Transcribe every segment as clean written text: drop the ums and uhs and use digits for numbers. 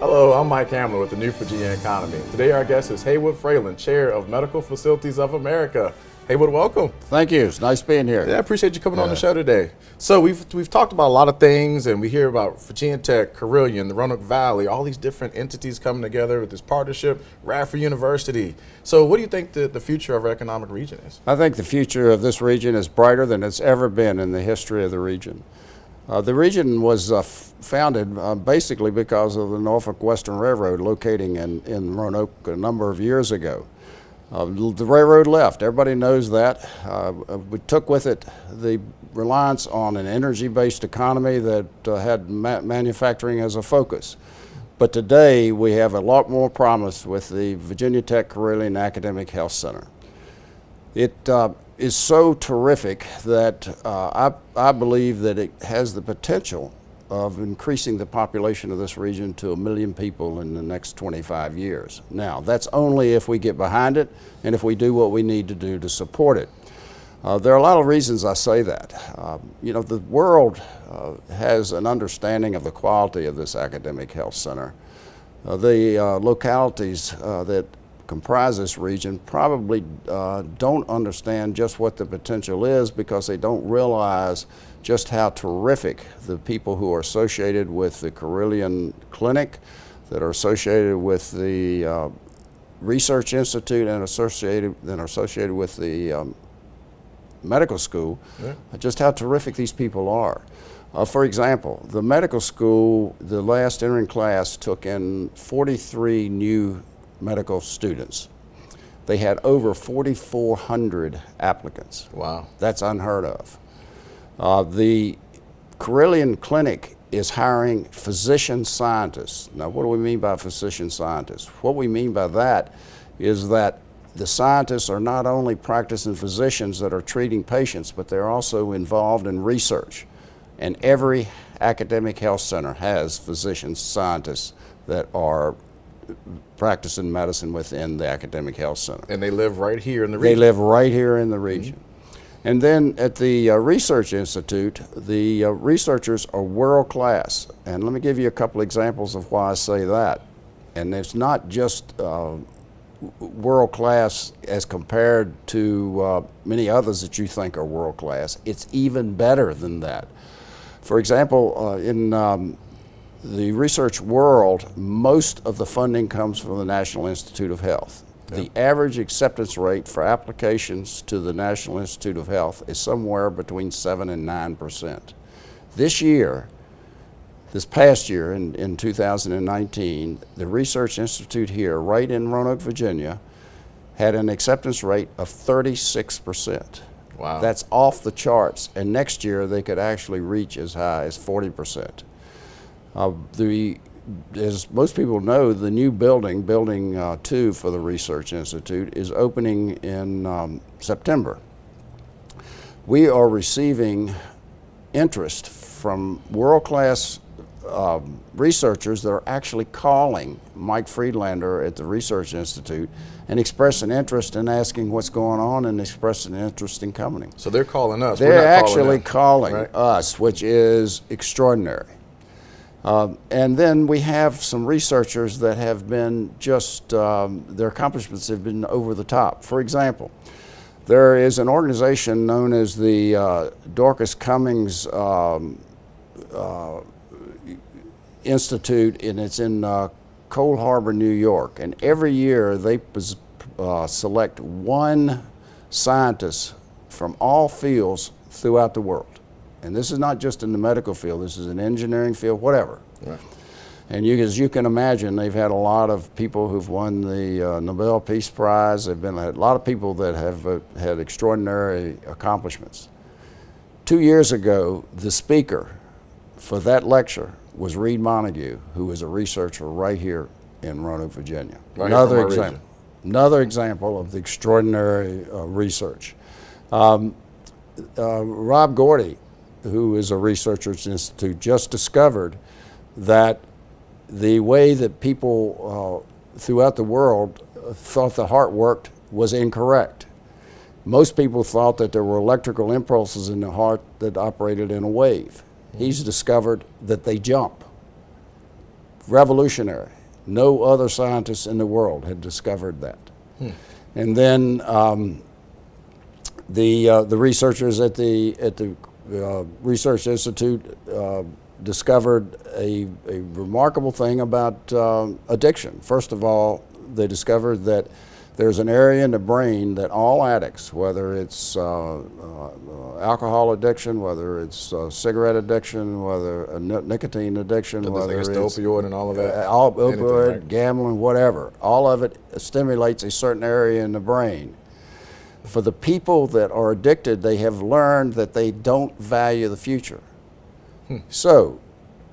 Hello, I'm Mike Hamlar with the New Virginia Economy. Today our guest is Heywood Fralin, Chair of Medical Facilities of America. Heywood, welcome. Thank you. It's nice being here. Yeah, I appreciate you coming on the show today. So we've talked about a lot of things, and we hear about Virginia Tech, Carilion, the Roanoke Valley, all these different entities coming together with this partnership, Radford University. So what do you think the future of our economic region is? I think the future of this region is brighter than it's ever been in the history of the region. The region was founded basically because of the Norfolk Western Railroad locating in Roanoke a number of years ago. The railroad left. Everybody knows that. We took with it the reliance on an energy-based economy that had manufacturing as a focus. But today we have a lot more promise with the Virginia Tech Carilion Academic Health Center. It is so terrific that I believe that it has the potential of increasing the population of this region to 1 million people in the next 25 years. Now, that's only if we get behind it and if we do what we need to do to support it. There are a lot of reasons I say that. You know, the world has an understanding of the quality of this academic health center. The localities that comprise this region probably don't understand just what the potential is because they don't realize just how terrific the people who are associated with the Carilion Clinic, that are associated with the Research Institute and associated with the medical school, just how terrific these people are. For example, the medical school, the last entering class took in 43 new medical students. They had over 4,400 applicants. Wow. That's unheard of. The Carilion Clinic is hiring physician scientists. Now, what do we mean by physician scientists? What we mean by that is that the scientists are not only practicing physicians that are treating patients, but they're also involved in research. And every academic health center has physician scientists that are practicing medicine within the academic health center. And they live right here in the region. They live right here in the region. And then at the Research Institute, the researchers are world class. And let me give you a couple examples of why I say that. And it's not just world class as compared to many others that you think are world class. It's even better than that. For example, in the research world, most of the funding comes from the National Institute of Health. The average acceptance rate for applications to the National Institute of Health is somewhere between 7 and 9%. This past year in 2019, the Research Institute here, right in Roanoke, Virginia, had an acceptance rate of 36%. Wow. That's off the charts, and next year they could actually reach as high as 40%. As most people know, the new building 2 for the Research Institute, is opening in September. We are receiving interest from world-class researchers that are actually calling Mike Friedlander at the Research Institute and expressing interest in asking what's going on and expressing interest in coming. So they're calling us. They're actually calling right? us, which is extraordinary. And then we have some researchers that have been just, their accomplishments have been over the top. For example, there is an organization known as the Dorcas Cummings Institute, and it's in Coal Harbor, New York. And every year they select one scientist from all fields throughout the world. And this is not just in the medical field, this is an engineering field, whatever. Right. And as you can imagine, they've had a lot of people who've won the Nobel Peace Prize. There have been a lot of people that have had extraordinary accomplishments. 2 years ago, the speaker for that lecture was Reed Montague, who is a researcher right here in Roanoke, Virginia. Right. Another example of the extraordinary research. Rob Gordy, who is a researcher at the Institute, just discovered that the way that people throughout the world thought the heart worked was incorrect. Most people thought that there were electrical impulses in the heart that operated in a wave. He's discovered that they jump. revolutionary. No other scientists in the world had discovered that. And then the researchers at the Research Institute discovered a remarkable thing about addiction. First of all, they discovered that there's an area in the brain that all addicts, whether it's alcohol addiction, whether it's cigarette addiction, whether nicotine addiction, whether it's the opioid and all of that, all opioid, anything, right? gambling, whatever, all of it stimulates a certain area in the brain. For the people that are addicted, they have learned that they don't value the future. So,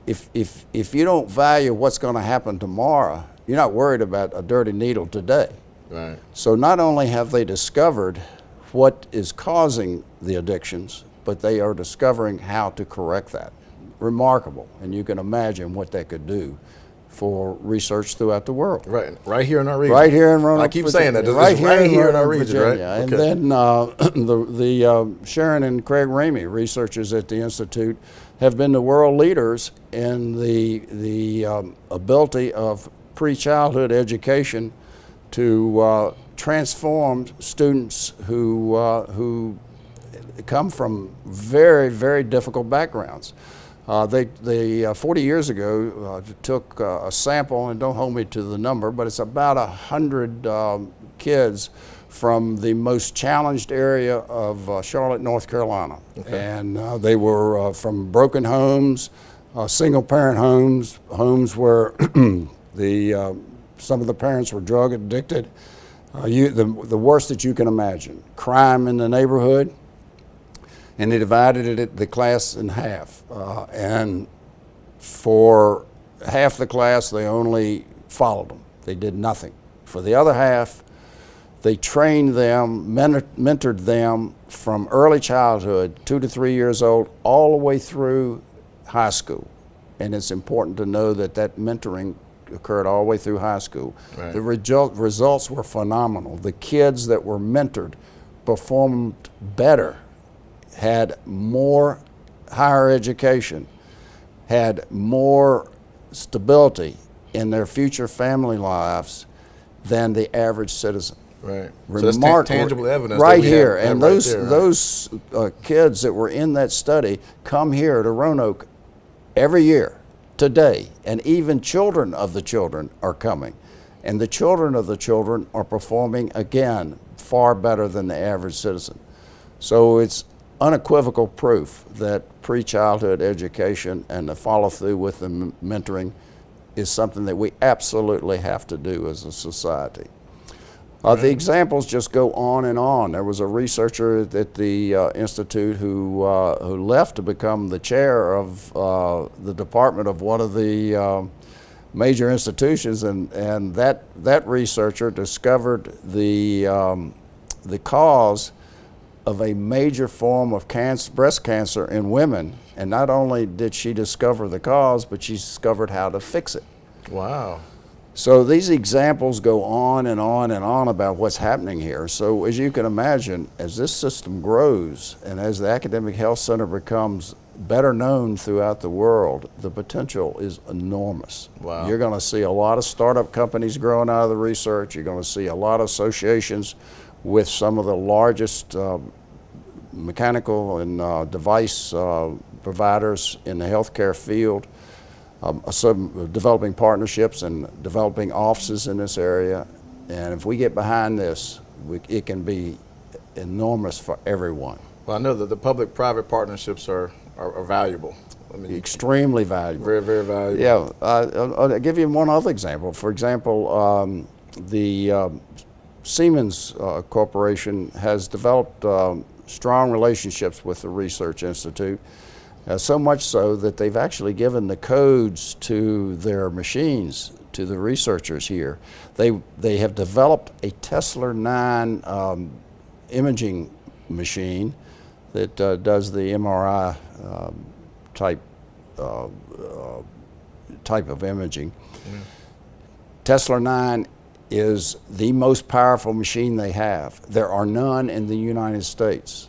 if you don't value what's going to happen tomorrow, you're not worried about a dirty needle today. Right. So not only have they discovered what is causing the addictions, but they are discovering how to correct that. Remarkable, and you can imagine what that could do for research throughout the world. Right here in our region. Right here in Roanoke, I keep Virginia. saying that. Right here in our region, Virginia. right? And Okay. then the Sharon and Craig Ramey, researchers at the Institute, have been the world leaders in the ability of pre-childhood education to transform students who come from very, very difficult backgrounds. They 40 years ago took a sample, and don't hold me to the number, but it's about 100 kids from the most challenged area of Charlotte, North Carolina. Okay. And they were from broken homes, single-parent homes where some of the parents were drug addicted. The worst that you can imagine. Crime in the neighborhood. And they divided the class in half. And for half the class, they only followed them. They did nothing. For the other half, they trained them, mentored them from early childhood, 2 to 3 years old, all the way through high school. And it's important to know that that mentoring occurred all the way through high school. Right. The results were phenomenal. The kids that were mentored performed better, had more higher education, had more stability in their future family lives than the average citizen. Right. Remarkable. So that's tangible evidence. Right here. And right those kids that were in that study come here to Roanoke every year, today, and even children of the children are coming. And the children of the children are performing, again, far better than the average citizen. So it's unequivocal proof that pre-childhood education and the follow-through with the mentoring is something that we absolutely have to do as a society. The examples just go on and on. There was a researcher at the Institute who left to become the chair of the department of one of the major institutions, and that researcher discovered the cause of a major form of breast cancer in women. And not only did she discover the cause, but she discovered how to fix it. Wow. So these examples go on and on and on about what's happening here. So as you can imagine, as this system grows and as the Academic Health Center becomes better known throughout the world, the potential is enormous. Wow. You're going to see a lot of startup companies growing out of the research. You're going to see a lot of associations with some of the largest mechanical and device providers in the healthcare field. Some developing partnerships and developing offices in this area. And if we get behind this, it can be enormous for everyone. Well, I know that the public-private partnerships are valuable. I mean, extremely valuable. Very, very valuable. Yeah, I'll give you one other example. For example, the Siemens Corporation has developed strong relationships with the Research Institute. So much so that they've actually given the codes to their machines to the researchers here. They have developed a Tesla 9 imaging machine that does the MRI type of imaging. Mm. Tesla 9 is the most powerful machine they have. There are none in the United States.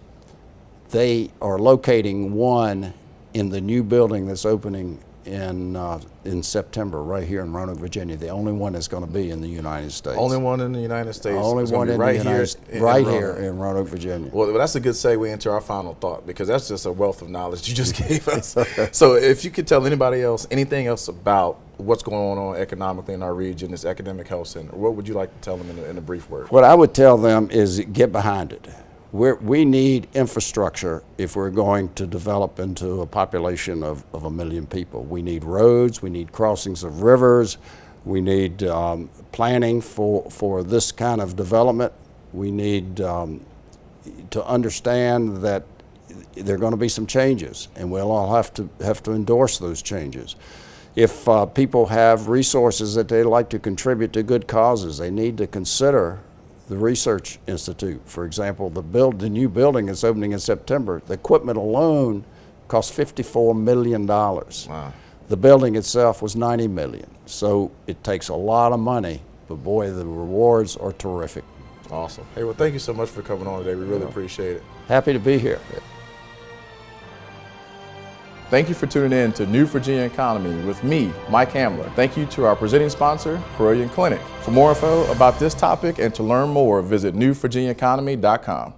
They are locating one in the new building that's opening in September right here in Roanoke, Virginia. The only one that's going to be in the United States. Only one in the United States. Only It's gonna one be in right the here, United in right Roanoke. here in Roanoke, Virginia. Well, that's a good segue into our final thought, because that's just a wealth of knowledge you just gave us. So if you could tell anybody else anything else about what's going on economically in our region, this academic health center, what would you like to tell them in a brief word? What I would tell them is get behind it. We need infrastructure if we're going to develop into a population of 1 million people. We need roads, we need crossings of rivers, we need planning for this kind of development. We need to understand that there are going to be some changes, and we'll all have to endorse those changes. If people have resources that they'd like to contribute to good causes, they need to consider the Research Institute. For example, the new building that's opening in September, the equipment alone cost $54 million. Wow. The building itself was $90 million. So it takes a lot of money, but boy, the rewards are terrific. Awesome. Hey, well, thank you so much for coming on today. We really appreciate it. Happy to be here. Thank you for tuning in to New Virginia Economy with me, Mike Hamlar. Thank you to our presenting sponsor, Carilion Clinic. For more info about this topic and to learn more, visit newvirginiaeconomy.com.